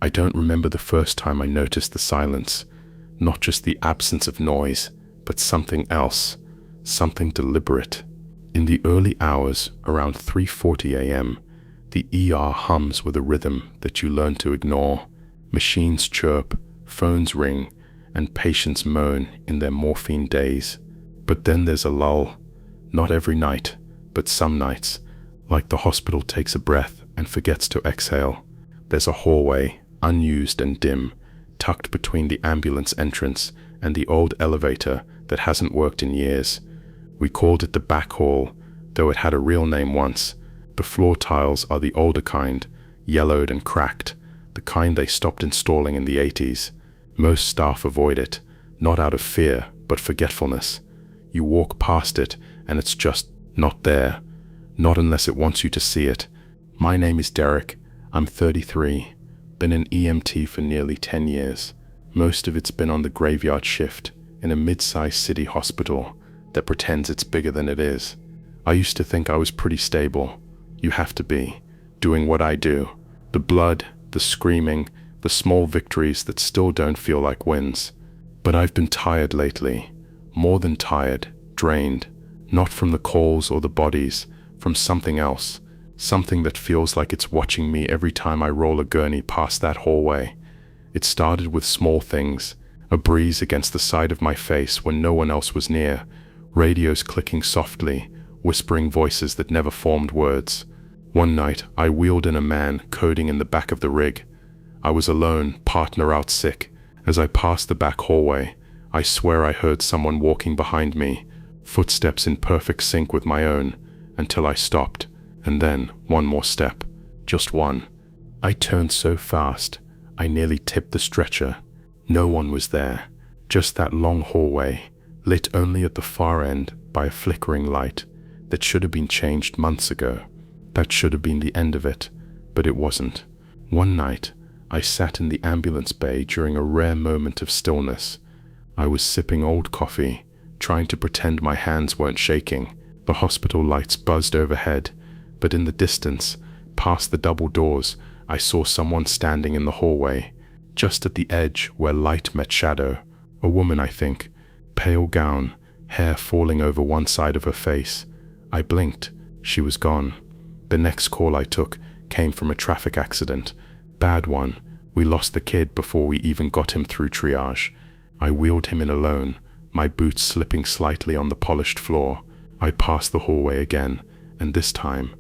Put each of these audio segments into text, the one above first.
I don't remember the first time I noticed the silence, not just the absence of noise, but something else, something deliberate. In the early hours, around 3:40 a.m., the ER hums with a rhythm that you learn to ignore. Machines chirp, phones ring, and patients moan in their morphine days. But then there's a lull. Not every night, but some nights, like the hospital takes a breath and forgets to exhale. There's a hallway, unused and dim, tucked between the ambulance entrance and the old elevator that hasn't worked in years. We called it the back hall, though it had a real name once. The floor tiles are the older kind, yellowed and cracked, the kind they stopped installing in the 80s. Most staff avoid it, not out of fear, but forgetfulness. You walk past it, and it's just not there. Not unless it wants you to see it. My name is Derek. I'm 33. Been an EMT for nearly 10 years. Most of it's been on the graveyard shift in a mid-sized city hospital that pretends it's bigger than it is. I used to think I was pretty stable. You have to be, doing what I do. The blood, the screaming, the small victories that still don't feel like wins. But I've been tired lately. More than tired, drained. Not from the calls or the bodies, from something else. Something that feels like it's watching me every time I roll a gurney past that hallway. It started with small things. A breeze against the side of my face when no one else was near. Radios clicking softly, whispering voices that never formed words. One night, I wheeled in a man coding in the back of the rig. I was alone, partner out sick. As I passed the back hallway, I swear I heard someone walking behind me, footsteps in perfect sync with my own, until I stopped, and then one more step, just one. I turned so fast, I nearly tipped the stretcher. No one was there, just that long hallway, lit only at the far end by a flickering light that should have been changed months ago. That should have been the end of it, but it wasn't. One night, I sat in the ambulance bay during a rare moment of stillness. I was sipping old coffee, trying to pretend my hands weren't shaking. The hospital lights buzzed overhead, but in the distance, past the double doors, I saw someone standing in the hallway, just at the edge where light met shadow. A woman, I think, pale gown, hair falling over one side of her face. I blinked. She was gone. The next call I took came from a traffic accident. Bad one. We lost the kid before we even got him through triage. I wheeled him in alone, my boots slipping slightly on the polished floor. I passed the hallway again, and this time,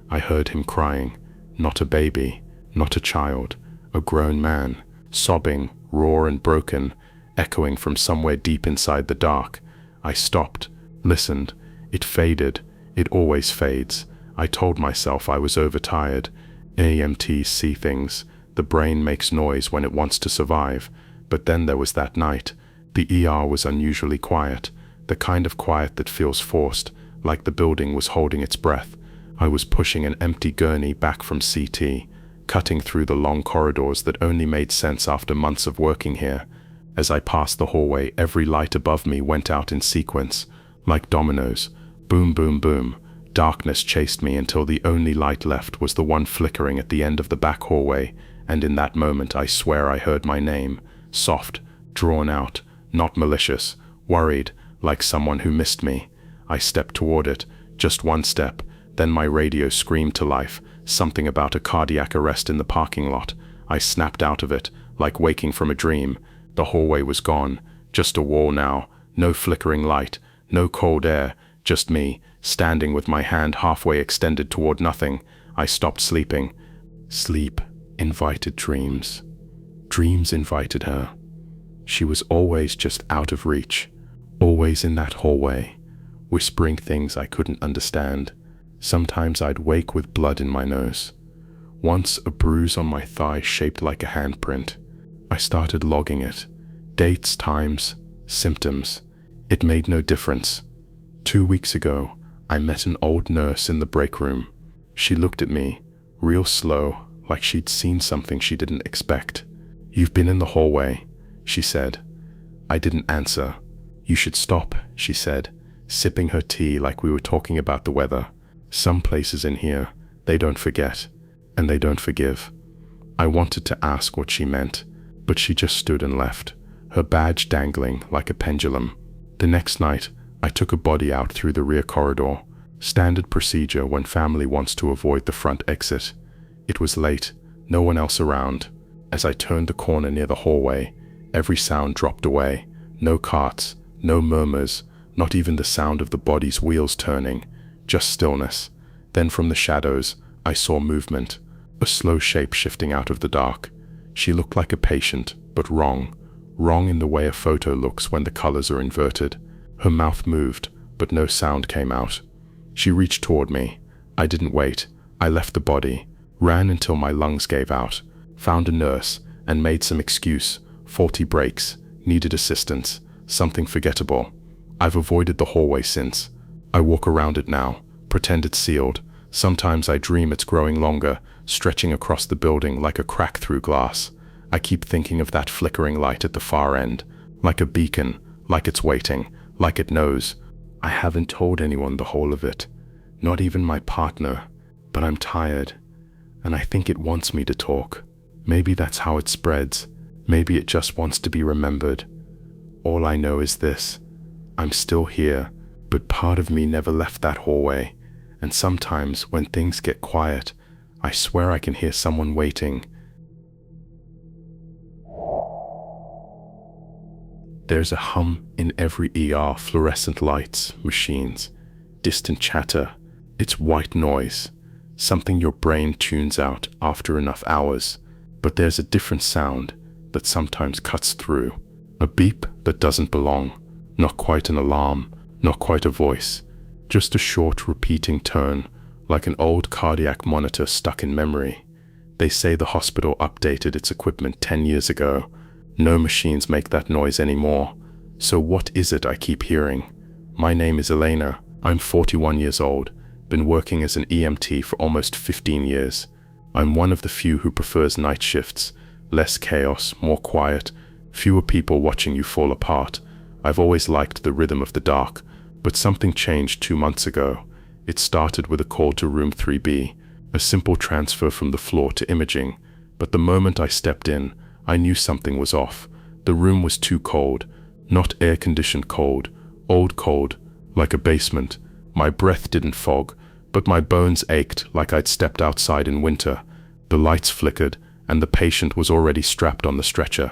I heard him crying. Not a baby, not a child, a grown man, sobbing, raw and broken, echoing from somewhere deep inside the dark. I stopped, listened. It faded. It always fades. I told myself I was overtired. EMTs see things. The brain makes noise when it wants to survive. But then there was that night. The ER was unusually quiet, the kind of quiet that feels forced, like the building was holding its breath. I was pushing an empty gurney back from CT, cutting through the long corridors that only made sense after months of working here. As I passed the hallway, every light above me went out in sequence, like dominoes. Boom, boom, boom. Darkness chased me until the only light left was the one flickering at the end of the back hallway, and in that moment I swear I heard my name, soft, drawn out, not malicious, worried, like someone who missed me. I stepped toward it, just one step, then my radio screamed to life, something about a cardiac arrest in the parking lot. I snapped out of it, like waking from a dream. The hallway was gone, just a wall now, no flickering light, no cold air, just me, standing with my hand halfway extended toward nothing. I stopped sleeping. Sleep invited dreams. Dreams invited her. She was always just out of reach, always in that hallway, whispering things I couldn't understand. Sometimes I'd wake with blood in my nose. Once a bruise on my thigh shaped like a handprint. I started logging it. Dates, times, symptoms. It made no difference. 2 weeks ago, I met an old nurse in the break room. She looked at me, real slow, like she'd seen something she didn't expect. "You've been in the hallway," she said. I didn't answer. "You should stop," she said, sipping her tea like we were talking about the weather. "Some places in here, they don't forget, and they don't forgive." I wanted to ask what she meant, but she just stood and left, her badge dangling like a pendulum. The next night, I took a body out through the rear corridor, standard procedure when family wants to avoid the front exit. It was late, no one else around. As I turned the corner near the hallway, every sound dropped away. No carts, no murmurs, not even the sound of the body's wheels turning, just stillness. Then from the shadows, I saw movement, a slow shape shifting out of the dark. She looked like a patient, but wrong in the way a photo looks when the colors are inverted. Her mouth moved, but no sound came out. She reached toward me. I didn't wait. I left the body, ran until my lungs gave out, found a nurse, and made some excuse. Faulty brakes, needed assistance, something forgettable. I've avoided the hallway since. I walk around it now, pretend it's sealed. Sometimes I dream it's growing longer, stretching across the building like a crack through glass. I keep thinking of that flickering light at the far end, like a beacon, like it's waiting, like it knows. I haven't told anyone the whole of it, not even my partner, but I'm tired, and I think it wants me to talk. Maybe that's how it spreads. Maybe it just wants to be remembered. All I know is this: I'm still here, but part of me never left that hallway, and sometimes when things get quiet, I swear I can hear someone waiting. There's a hum in every ER, fluorescent lights, machines, distant chatter. It's white noise, something your brain tunes out after enough hours. But there's a different sound that sometimes cuts through. A beep that doesn't belong. Not quite an alarm, not quite a voice. Just a short repeating tone, like an old cardiac monitor stuck in memory. They say the hospital updated its equipment 10 years ago. No machines make that noise anymore. So what is it I keep hearing? My name is Elena. I'm 41 years old. Been working as an EMT for almost 15 years. I'm one of the few who prefers night shifts. Less chaos, more quiet, fewer people watching you fall apart. I've always liked the rhythm of the dark, but something changed 2 months ago. It started with a call to room 3B, a simple transfer from the floor to imaging. But the moment I stepped in, I knew something was off. The room was too cold, not air-conditioned cold, old cold, like a basement. My breath didn't fog, but my bones ached like I'd stepped outside in winter. The lights flickered, and the patient was already strapped on the stretcher.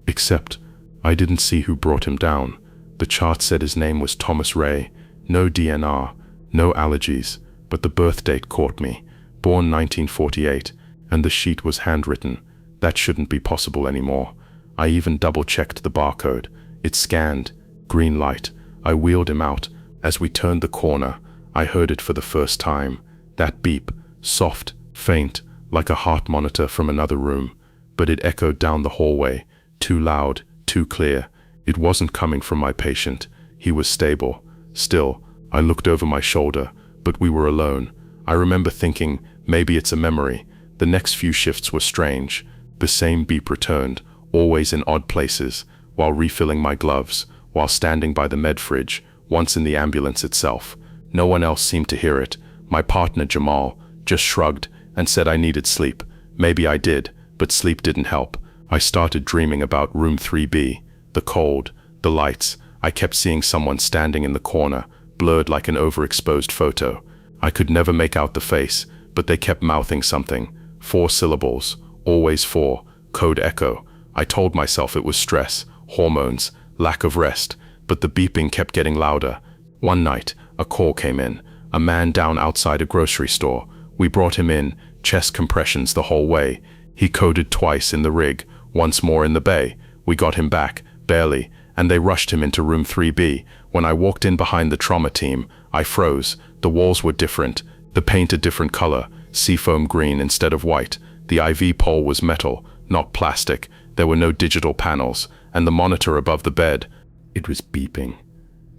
Except, I didn't see who brought him down. The chart said his name was Thomas Ray. No DNR, no allergies, but the birth date caught me. Born 1948, and the sheet was handwritten. That shouldn't be possible anymore. I even double-checked the barcode. It scanned. Green light. I wheeled him out. As we turned the corner, I heard it for the first time. That beep, soft, faint, like a heart monitor from another room. But it echoed down the hallway, too loud, too clear. It wasn't coming from my patient. He was stable. Still, I looked over my shoulder, but we were alone. I remember thinking, maybe it's a memory. The next few shifts were strange. The same beep returned, always in odd places, while refilling my gloves, while standing by the med fridge, once in the ambulance itself. No one else seemed to hear it. My partner, Jamal, just shrugged and said I needed sleep. Maybe I did, but sleep didn't help. I started dreaming about room 3B, the cold, the lights. I kept seeing someone standing in the corner, blurred like an overexposed photo. I could never make out the face, but they kept mouthing something. 4 syllables. Always 4, code echo. I told myself it was stress, hormones, lack of rest, but the beeping kept getting louder. One night, a call came in. A man down outside a grocery store. We brought him in, chest compressions the whole way. He coded twice in the rig, once more in the bay. We got him back, barely, and they rushed him into room 3B. When I walked in behind the trauma team, I froze. The walls were different, the paint a different color, seafoam green instead of white. The IV pole was metal, not plastic. There were no digital panels, and the monitor above the bed, it was beeping.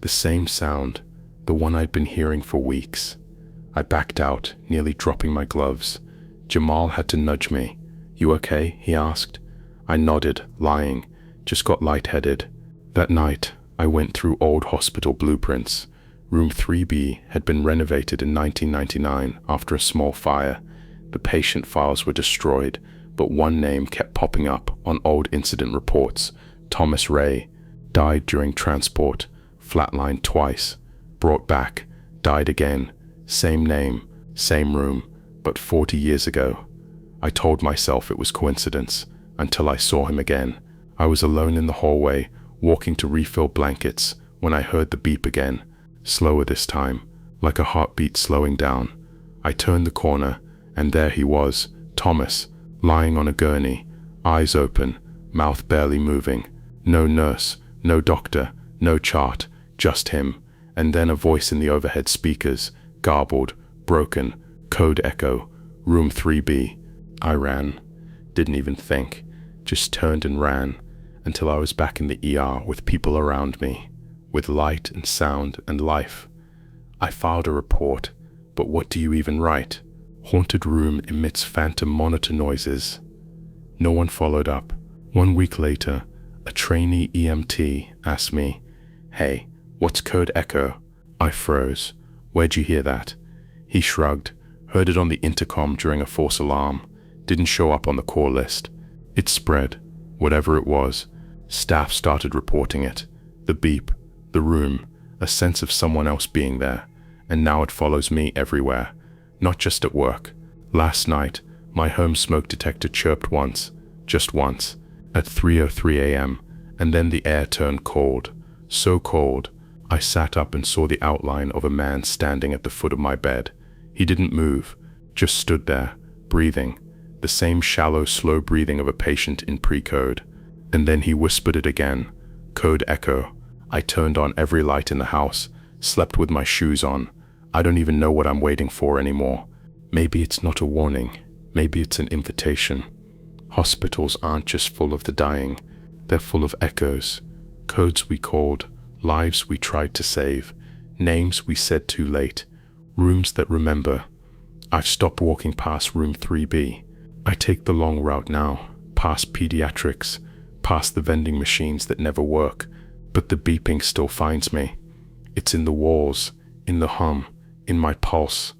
The same sound, the one I'd been hearing for weeks. I backed out, nearly dropping my gloves. Jamal had to nudge me. "You okay?" he asked. I nodded, lying. Just got lightheaded. That night, I went through old hospital blueprints. Room 3B had been renovated in 1999 after a small fire. The patient files were destroyed, but one name kept popping up on old incident reports. Thomas Ray, died during transport, flatlined twice, brought back, died again, same name, same room, but 40 years ago. I told myself it was coincidence, until I saw him again. I was alone in the hallway, walking to refill blankets, when I heard the beep again, slower this time, like a heartbeat slowing down. I turned the corner, and there he was, Thomas, lying on a gurney, eyes open, mouth barely moving. No nurse, no doctor, no chart, just him. And then a voice in the overhead speakers, garbled, broken, code echo, room 3B. I ran, didn't even think, just turned and ran, until I was back in the ER with people around me, with light and sound and life. I filed a report, but what do you even write? Haunted room emits phantom monitor noises. No one followed up. 1 week later, a trainee EMT asked me, "Hey, what's code echo?" I froze. "Where'd you hear that?" He shrugged, heard it on the intercom during a false alarm, didn't show up on the call list. It spread, whatever it was. Staff started reporting it. The beep, the room, a sense of someone else being there, and now it follows me everywhere. Not just at work. Last night, my home smoke detector chirped once, just once, at 3:03 a.m., and then the air turned cold. So cold, I sat up and saw the outline of a man standing at the foot of my bed. He didn't move, just stood there, breathing, the same shallow, slow breathing of a patient in pre-code. And then he whispered it again, code echo. I turned on every light in the house, slept with my shoes on. I don't even know what I'm waiting for anymore. Maybe it's not a warning. Maybe it's an invitation. Hospitals aren't just full of the dying. They're full of echoes. Codes we called, lives we tried to save, names we said too late, rooms that remember. I've stopped walking past room 3B. I take the long route now, past pediatrics, past the vending machines that never work, but the beeping still finds me. It's in the walls, in the hum, in my pulse.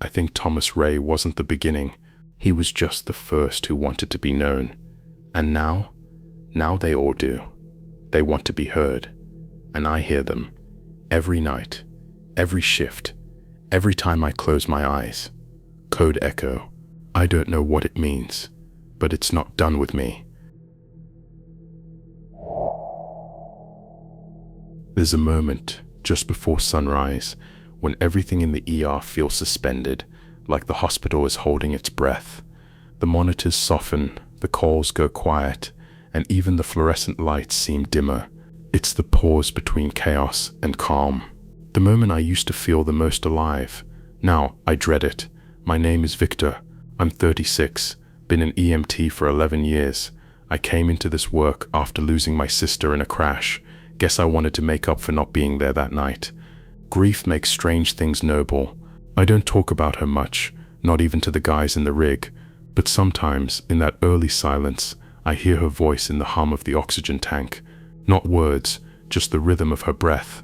I think Thomas Ray wasn't the beginning. He was just the first who wanted to be known. And now they all do. They want to be heard. And I hear them. Every night, every shift, every time I close my eyes. Code echo. I don't know what it means, but it's not done with me. There's a moment, just before sunrise, when everything in the ER feels suspended, like the hospital is holding its breath. The monitors soften, the calls go quiet, and even the fluorescent lights seem dimmer. It's the pause between chaos and calm. The moment I used to feel the most alive. Now I dread it. My name is Victor. I'm 36, been an EMT for 11 years. I came into this work after losing my sister in a crash. Guess I wanted to make up for not being there that night. Grief makes strange things noble. I don't talk about her much, not even to the guys in the rig, but sometimes, in that early silence, I hear her voice in the hum of the oxygen tank. Not words, just the rhythm of her breath.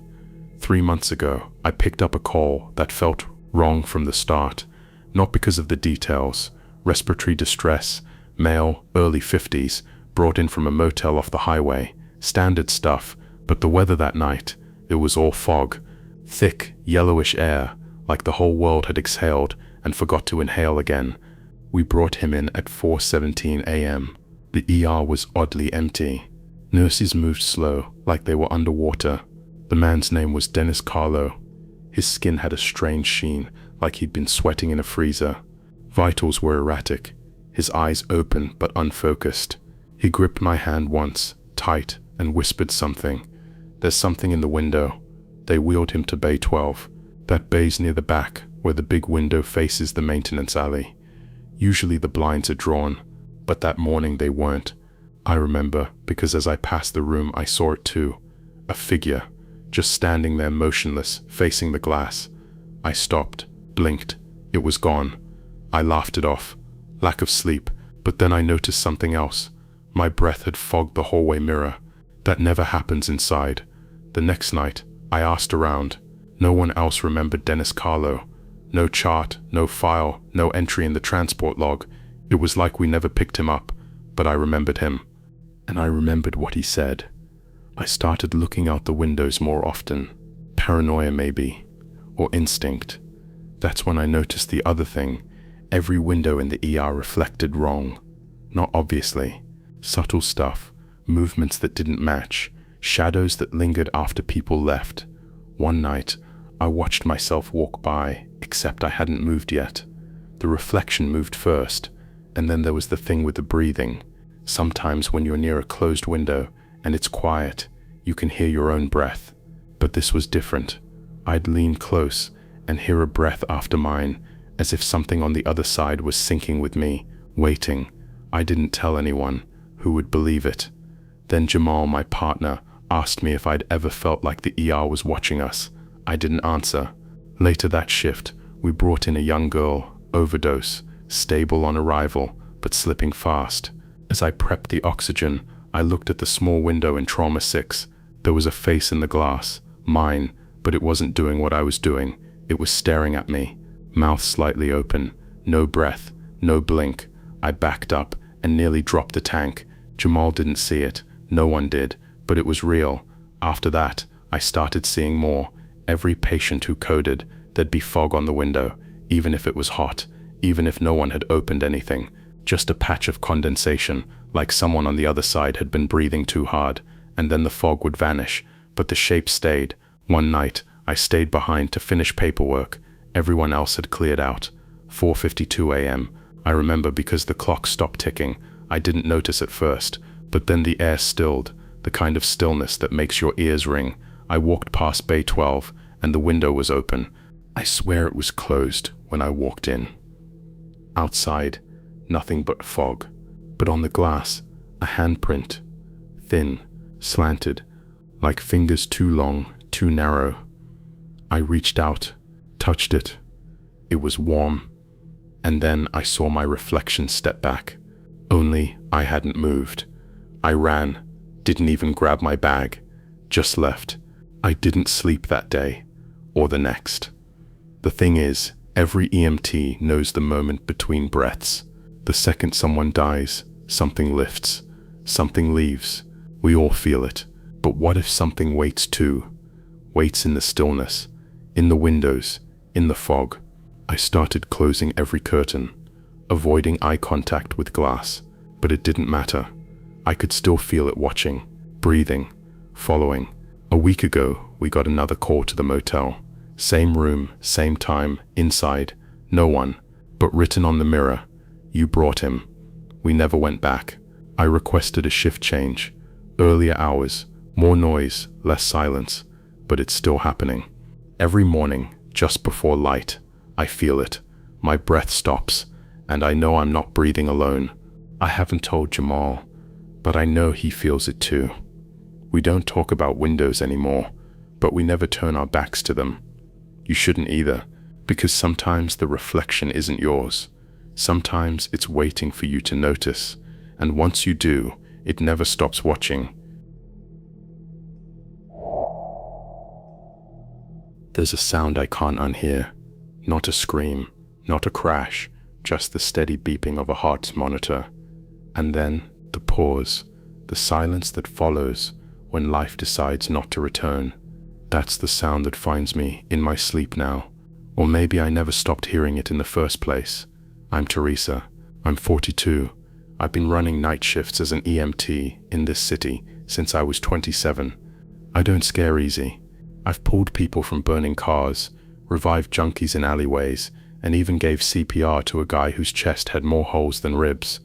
3 months ago, I picked up a call that felt wrong from the start, not because of the details. Respiratory distress, male, early 50s, brought in from a motel off the highway. Standard stuff, but the weather that night, it was all fog. Thick, yellowish air, like the whole world had exhaled and forgot to inhale again. We brought him in at 4:17 a.m. The ER was oddly empty. Nurses moved slow, like they were underwater. The man's name was Dennis Carlo. His skin had a strange sheen, like he'd been sweating in a freezer. Vitals were erratic, his eyes open but unfocused. He gripped my hand once, tight, and whispered something. There's something in the window. They wheeled him to Bay 12. That bay's near the back, where the big window faces the maintenance alley. Usually the blinds are drawn, but that morning they weren't. I remember, because as I passed the room I saw it too. A figure, just standing there motionless, facing the glass. I stopped, blinked. It was gone. I laughed it off. Lack of sleep. But then I noticed something else. My breath had fogged the hallway mirror. That never happens inside. The next night, I asked around. No one else remembered Dennis Carlo. No chart, no file, no entry in the transport log. It was like we never picked him up, but I remembered him. And I remembered what he said. I started looking out the windows more often. Paranoia maybe, or instinct. That's when I noticed the other thing. Every window in the ER reflected wrong. Not obviously. Subtle stuff, movements that didn't match, shadows that lingered after people left. One night, I watched myself walk by, except I hadn't moved yet. The reflection moved first, and then there was the thing with the breathing. Sometimes when you're near a closed window and it's quiet, you can hear your own breath. But this was different. I'd lean close and hear a breath after mine, as if something on the other side was syncing with me, waiting. I didn't tell anyone. Who would believe it? Then Jamal, my partner, asked me if I'd ever felt like the ER was watching us. I didn't answer. Later that shift, we brought in a young girl, overdose, stable on arrival, but slipping fast. As I prepped the oxygen, I looked at the small window in Trauma 6. There was a face in the glass, mine, but it wasn't doing what I was doing. It was staring at me, mouth slightly open, no breath, no blink. I backed up and nearly dropped the tank. Jamal didn't see it, no one did, but it was real. After that, I started seeing more. Every patient who coded, there'd be fog on the window, even if it was hot, even if no one had opened anything. Just a patch of condensation, like someone on the other side had been breathing too hard, and then the fog would vanish, but the shape stayed. One night, I stayed behind to finish paperwork. Everyone else had cleared out. 4:52 a.m. I remember because the clock stopped ticking. I didn't notice at first, but then the air stilled, the kind of stillness that makes your ears ring. I walked past Bay 12, and the window was open. I swear it was closed when I walked in. Outside, nothing but fog. But on the glass, a handprint. Thin, slanted, like fingers too long, too narrow. I reached out, touched it. It was warm. And then I saw my reflection step back. Only I hadn't moved. I ran, didn't even grab my bag, just left. I didn't sleep that day, or the next. The thing is, every EMT knows the moment between breaths. The second someone dies, something lifts, something leaves. We all feel it. But what if something waits too? Waits in the stillness, in the windows, in the fog. I started closing every curtain, avoiding eye contact with glass, but it didn't matter. I could still feel it watching, breathing, following. A week ago, we got another call to the motel. Same room, same time, inside, no one, but written on the mirror, "You brought him." We never went back. I requested a shift change, earlier hours, more noise, less silence, but it's still happening. Every morning, just before light, I feel it. My breath stops, and I know I'm not breathing alone. I haven't told Jamal, but I know he feels it too. We don't talk about windows anymore, but we never turn our backs to them. You shouldn't either, because sometimes the reflection isn't yours. Sometimes it's waiting for you to notice, and once you do, it never stops watching. There's a sound I can't unhear. Not a scream, not a crash, just the steady beeping of a heart monitor. And then the pause, the silence that follows when life decides not to return. That's the sound that finds me in my sleep now. Or maybe I never stopped hearing it in the first place. I'm Teresa. I'm 42. I've been running night shifts as an EMT in this city since I was 27. I don't scare easy. I've pulled people from burning cars, revived junkies in alleyways, and even gave CPR to a guy whose chest had more holes than ribs.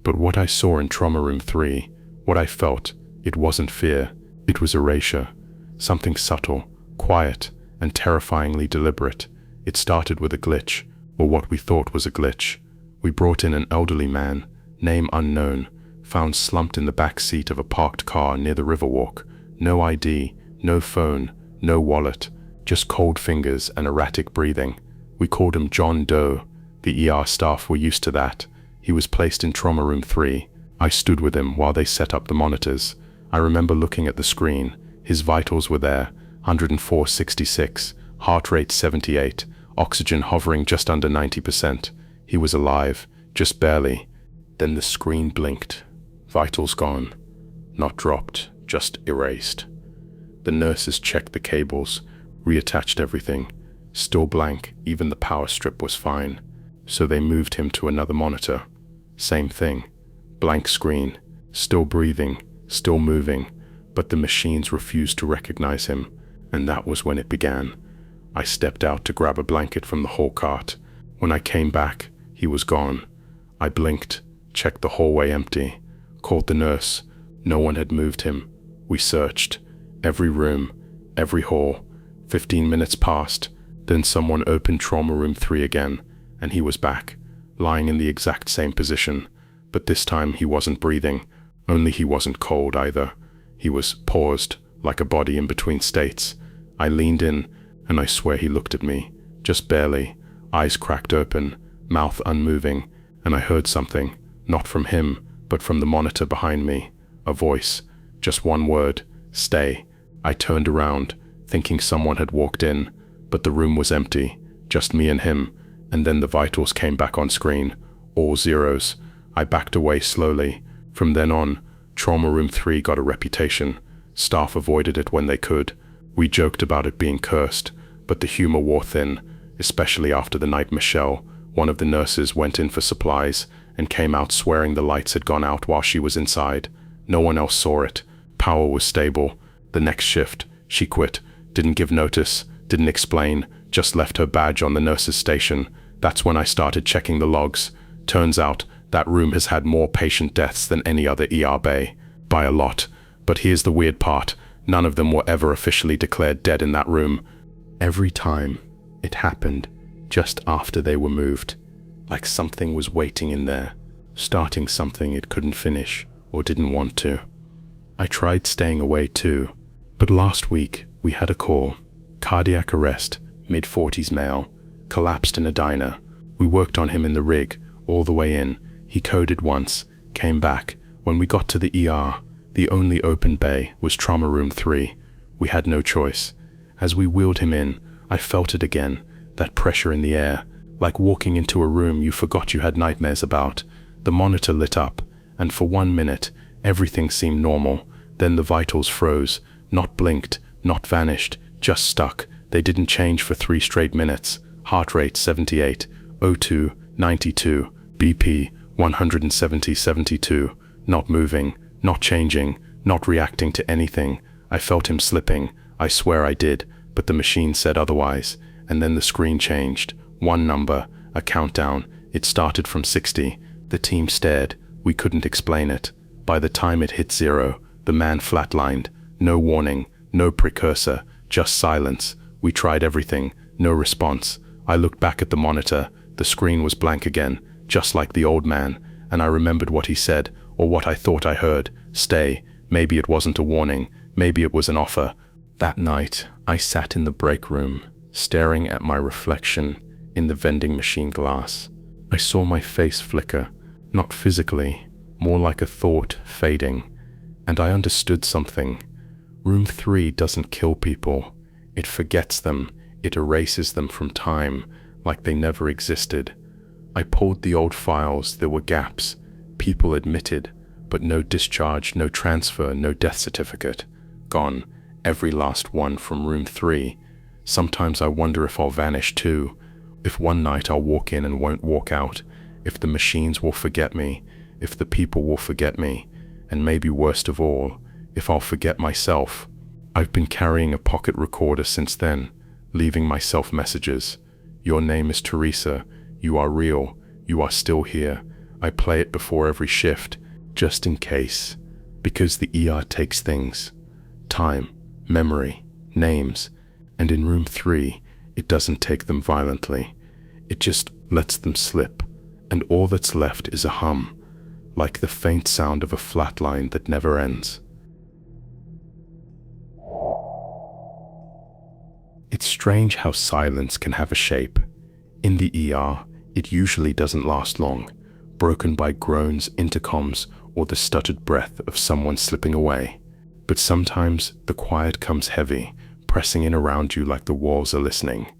But what I saw in Trauma Room 3, what I felt, it wasn't fear, it was erasure. Something subtle, quiet, and terrifyingly deliberate. It started with a glitch, or what we thought was a glitch. We brought in an elderly man, name unknown, found slumped in the back seat of a parked car near the Riverwalk. No ID, no phone, no wallet, just cold fingers and erratic breathing. We called him John Doe. The ER staff were used to that. He was placed in Trauma Room 3. I stood with him while they set up the monitors. I remember looking at the screen. His vitals were there, 104/66, heart rate 78, oxygen hovering just under 90%. He was alive, just barely, Then the screen blinked. Vitals gone. Not dropped, just erased. The nurses checked the cables, reattached everything. Still blank, even the power strip was fine. So they moved him to another monitor. Same thing. Blank screen. Still breathing, still moving, but the machines refused to recognize him, and that was when it began. I stepped out to grab a blanket from the hall cart. When I came back, he was gone. I blinked, checked the hallway empty, called the nurse. No one had moved him. We searched. Every room, every hall. 15 minutes passed. Then someone opened trauma room 3 again, and he was back, lying in the exact same position. But this time he wasn't breathing. Only he wasn't cold either. He was paused, like a body in between states. I leaned in, and I swear he looked at me, just barely, eyes cracked open, mouth unmoving, and I heard something, not from him, but from the monitor behind me. A voice, just one word, stay. I turned around, thinking someone had walked in, but the room was empty, just me and him, and then the vitals came back on screen, all zeros. I backed away slowly. From then on, Trauma Room 3 got a reputation. Staff avoided it when they could. We joked about it being cursed, but the humor wore thin, especially after the night Michelle, one of the nurses, went in for supplies and came out swearing the lights had gone out while she was inside. No one else saw it. Power was stable. The next shift, she quit, didn't give notice, didn't explain, just left her badge on the nurse's station. That's when I started checking the logs. Turns out, that room has had more patient deaths than any other ER bay. By a lot. But here's the weird part. None of them were ever officially declared dead in that room. Every time, it happened just after they were moved. Like something was waiting in there, starting something it couldn't finish or didn't want to. I tried staying away too. But last week, we had a call. Cardiac arrest, mid-40s male, collapsed in a diner. We worked on him in the rig, all the way in. He coded once, came back. When we got to the ER, the only open bay was Trauma Room 3. We had no choice. As we wheeled him in, I felt it again, that pressure in the air, like walking into a room you forgot you had nightmares about. The monitor lit up, and for 1 minute, everything seemed normal. Then the vitals froze, not blinked, not vanished, just stuck. They didn't change for 3 straight minutes. Heart rate 78, O2 92, BP 170/72, not moving, not changing, not reacting to anything. I felt him slipping, I swear I did, but the machine said otherwise. And then the screen changed. One number, a countdown. It started from 60. The team stared. We couldn't explain it. By the time it hit 0, the man flatlined. No warning, no precursor, just silence. We tried everything, no response. I looked back at the monitor. The screen was blank again, just like the old man, and I remembered what he said, or what I thought I heard. Stay. Maybe it wasn't a warning. Maybe it was an offer. That night, I sat in the break room, staring at my reflection in the vending machine glass. I saw my face flicker, not physically, more like a thought fading, and I understood something. Room 3 doesn't kill people. It forgets them. It erases them from time, like they never existed. I pulled the old files. There were gaps. People admitted, but no discharge, no transfer, no death certificate. Gone. Every last one from room 3. Sometimes I wonder if I'll vanish too. If one night I'll walk in and won't walk out. If the machines will forget me. If the people will forget me. And maybe worst of all, if I'll forget myself. I've been carrying a pocket recorder since then, leaving myself messages. Your name is Teresa. You are real. You are still here. I play it before every shift, just in case. Because the ER takes things. Time, memory, names. And in room 3, it doesn't take them violently. It just lets them slip. And all that's left is a hum, like the faint sound of a flat line that never ends. It's strange how silence can have a shape. In the ER, it usually doesn't last long, broken by groans, intercoms, or the stuttered breath of someone slipping away. But sometimes the quiet comes heavy, pressing in around you like the walls are listening.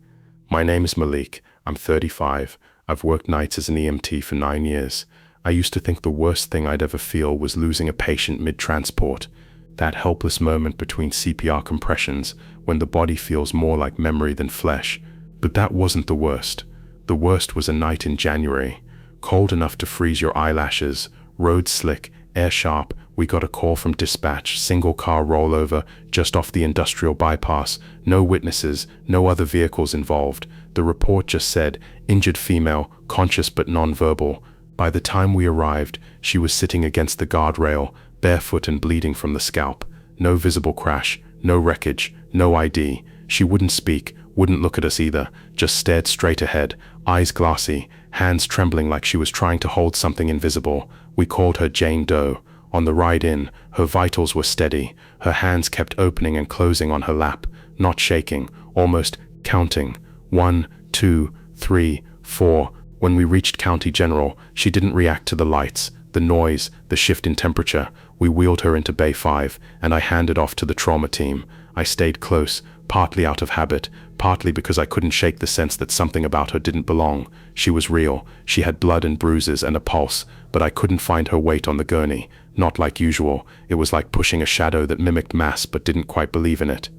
My name is Malik. I'm 35. I've worked nights as an EMT for 9 years. I used to think the worst thing I'd ever feel was losing a patient mid-transport, that helpless moment between CPR compressions when the body feels more like memory than flesh. But that wasn't the worst. The worst was a night in January, cold enough to freeze your eyelashes, road slick, air sharp. We got a call from dispatch, single car rollover just off the industrial bypass, no witnesses, no other vehicles involved. The report just said, injured female, conscious but non-verbal. By the time we arrived, she was sitting against the guardrail, barefoot and bleeding from the scalp. No visible crash, no wreckage, no ID. She wouldn't speak, wouldn't look at us either, just stared straight ahead, eyes glassy, hands trembling like she was trying to hold something invisible. We called her Jane Doe. On the ride in, her vitals were steady, her hands kept opening and closing on her lap, not shaking, almost counting. 1, 2, 3, 4. When we reached County General, she didn't react to the lights, the noise, the shift in temperature. We wheeled her into Bay 5, and I handed off to the trauma team. I stayed close, partly out of habit, partly because I couldn't shake the sense that something about her didn't belong. She was real, she had blood and bruises and a pulse, but I couldn't find her weight on the gurney. Not like usual, it was like pushing a shadow that mimicked mass but didn't quite believe in it.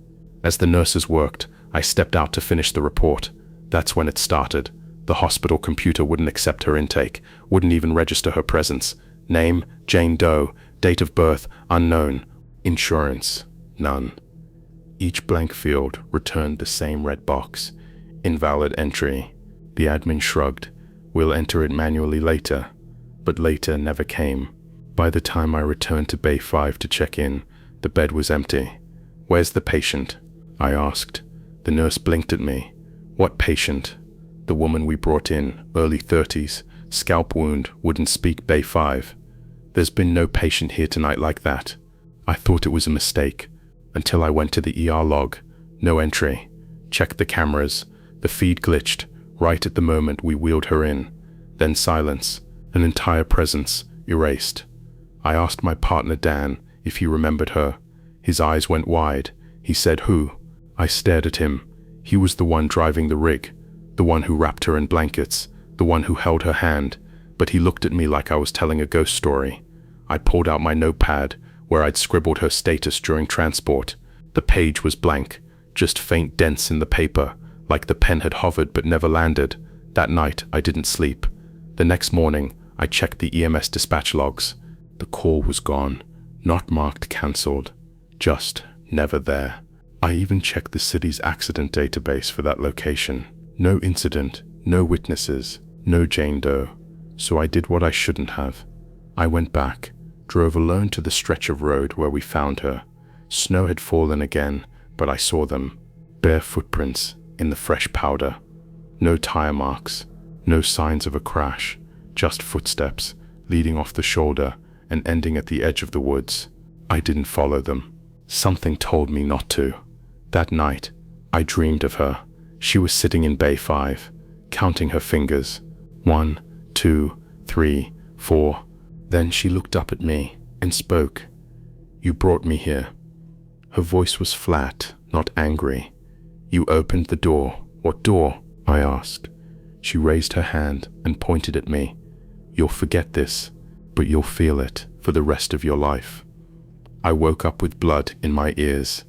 As the nurses worked, I stepped out to finish the report. That's when it started. The hospital computer wouldn't accept her intake, wouldn't even register her presence. Name, Jane Doe. Date of birth, unknown. Insurance, none. Each blank field returned the same red box. Invalid entry. The admin shrugged. We'll enter it manually later. But later never came. By the time I returned to Bay 5 to check in, the bed was empty. Where's the patient? I asked. The nurse blinked at me. What patient? The woman we brought in, early 30s, scalp wound, wouldn't speak. Bay 5. There's been no patient here tonight like that. I thought it was a mistake, until I went to the ER log. No entry. Checked the cameras. The feed glitched, right at the moment we wheeled her in. Then silence. An entire presence, erased. I asked my partner Dan if he remembered her. His eyes went wide. He said, who? I stared at him. He was the one driving the rig, the one who wrapped her in blankets, the one who held her hand, but he looked at me like I was telling a ghost story. I pulled out my notepad, where I'd scribbled her status during transport. The page was blank, just faint dents in the paper, like the pen had hovered but never landed. That night, I didn't sleep. The next morning, I checked the EMS dispatch logs. The call was gone, not marked cancelled, just never there. I even checked the city's accident database for that location. No incident, no witnesses, no Jane Doe. So I did what I shouldn't have. I went back, drove alone to the stretch of road where we found her. Snow had fallen again, but I saw them. Bare footprints in the fresh powder. No tire marks, no signs of a crash, just footsteps leading off the shoulder and ending at the edge of the woods. I didn't follow them. Something told me not to. That night, I dreamed of her. She was sitting in Bay 5, counting her fingers. 1, 2, 3, 4. Then she looked up at me and spoke. You brought me here. Her voice was flat, not angry. You opened the door. What door? I asked. She raised her hand and pointed at me. You'll forget this, but you'll feel it for the rest of your life. I woke up with blood in my ears.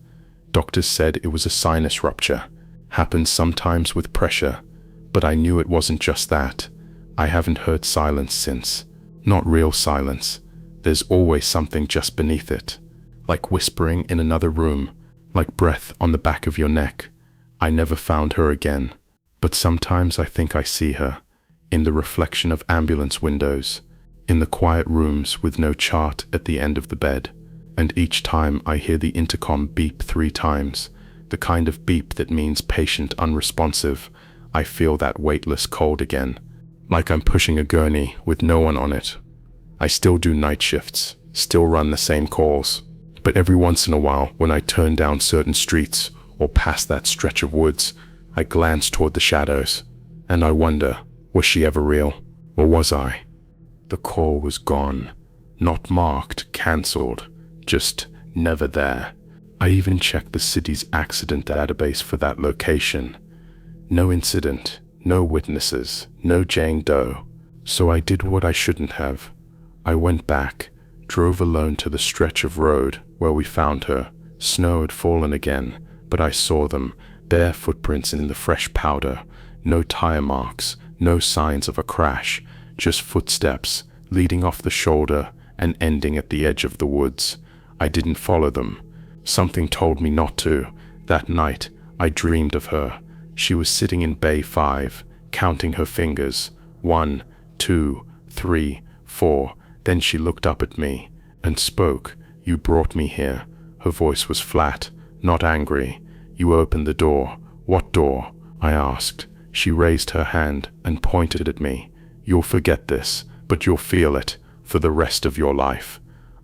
Doctors said it was a sinus rupture. Happens sometimes with pressure, but I knew it wasn't just that. I haven't heard silence since. Not real silence. There's always something just beneath it. Like whispering in another room, like breath on the back of your neck. I never found her again, but sometimes I think I see her, in the reflection of ambulance windows, in the quiet rooms with no chart at the end of the bed. And each time I hear the intercom beep 3 times, the kind of beep that means patient unresponsive, I feel that weightless cold again, like I'm pushing a gurney with no one on it. I still do night shifts, still run the same calls, but every once in a while when I turn down certain streets or past that stretch of woods, I glance toward the shadows, and I wonder, was she ever real, or was I? The call was gone, not marked, cancelled, just never there. I even checked the city's accident database for that location. No incident, no witnesses, no Jane Doe. So I did what I shouldn't have. I went back, drove alone to the stretch of road where we found her. Snow had fallen again, but I saw them, bare footprints in the fresh powder, no tire marks, no signs of a crash, just footsteps leading off the shoulder and ending at the edge of the woods. I didn't follow them. Something told me not to. That night, I dreamed of her. She was sitting in Bay 5, counting her fingers. 1, 2, 3, 4. Then she looked up at me and spoke. You brought me here. Her voice was flat, not angry. You opened the door. What door? I asked. She raised her hand and pointed at me. You'll forget this, but you'll feel it for the rest of your life.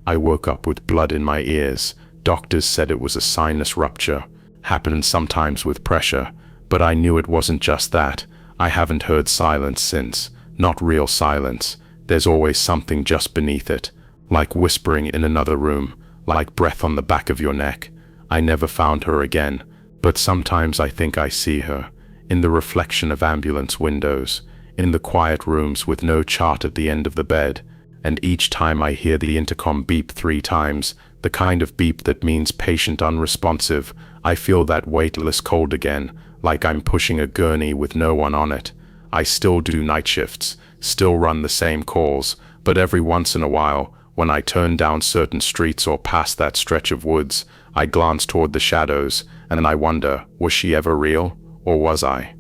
I woke up with blood in my ears. Doctors said it was a sinus rupture. Happens sometimes with pressure, but I knew it wasn't just that. I haven't heard silence since. Not real silence. There's always something just beneath it, like whispering in another room, like breath on the back of your neck. I never found her again, but sometimes I think I see her, in the reflection of ambulance windows, in the quiet rooms with no chart at the end of the bed, and each time I hear the intercom beep 3 times, the kind of beep that means patient unresponsive, I feel that weightless cold again, like I'm pushing a gurney with no one on it. I still do night shifts, still run the same calls, but every once in a while, when I turn down certain streets or past that stretch of woods, I glance toward the shadows, and I wonder, was she ever real, or was I?